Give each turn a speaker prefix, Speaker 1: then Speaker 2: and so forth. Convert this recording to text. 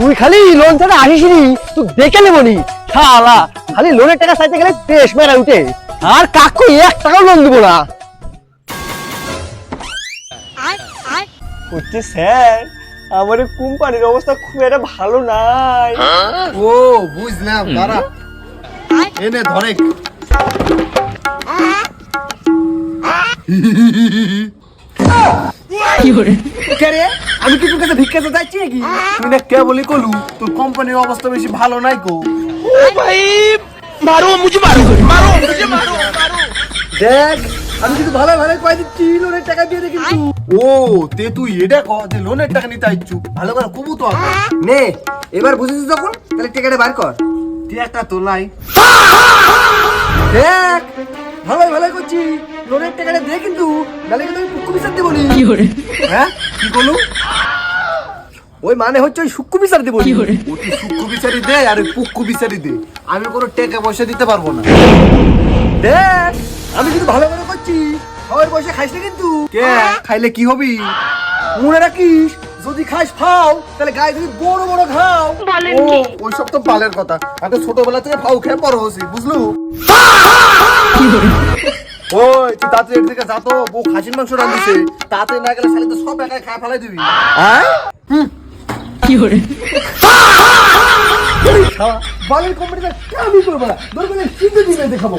Speaker 1: তুই খালি লোন ছাড়া আসিস নি, তুই দেখে নেবনি শালা। খালি লোনের টাকা চাইতে গেলে পেশ মেরা উঠে, আর কাকু 1 টাকাও লোন দিব না।
Speaker 2: হচ্ছে স্যার, আমার কোম্পানির অবস্থা খুব একটা ভালো নাই।
Speaker 3: ও বুঝলাম, দাঁড়া এনে ধরে। আমি কি তোর কাছে ভিক্ষা চাইছি নাকি? তুই না কে বলি কলু তোর কোম্পানির অবস্থা বেশি ভালো নাই কো। দেখ আমি কিন্তু ভালো ভালো কয়ে দিচ্ছি, লোনের টাকা দিয়ে দে কিন্তু। ও তে তুই এটা ক যে লোনের টাকা নিতে আইছু, ভালো করে কবু তো আগে নে। এবার বুঝেছিস যখন, তাহলে টাকাটা বার কর। টাকা তো নাই। দেখ ভালো ভালো করছি, লোনের টাকাটা দে কিন্তু, নালে কিন্তু আমি পুক্কু বিচার দেবো নি। হ্যাঁ কি বলু? ওই মানে হচ্ছে ওই সুক্কু বিচার দেবো। তুই সুক্কু বিচারি দে আর ওই পুক্কু বিচারি দে, আমি কোনো টাকা পয়সা দিতে পারবো না। দেখ আমি কিন্তু ভালো ভালো করছি, খাওয়ার পয়সা খাইস না কিন্তু। কে খাইলে কি হবি মনে রাখিস, যদি খাস ফাও তাহলে গায়ে যদি বড় বড় খাও। ও ওইসব তো বালের কথা, আমি তো ছোটবেলা থেকে ফাও খেয়ে বড় হয়েছি, বুঝলু? ওই তুই তাড়াতাড়ি এর দিকে যা তো, বউ খাসির মাংস রান্ধিছে, তাতে না গেলে শালি তো সব একাই খায় ফেলাই দিবি। হ্যাঁ বালের কোম্পানিতে আমি করবো না, দরকার কিন্তু দিবে দেখাবো।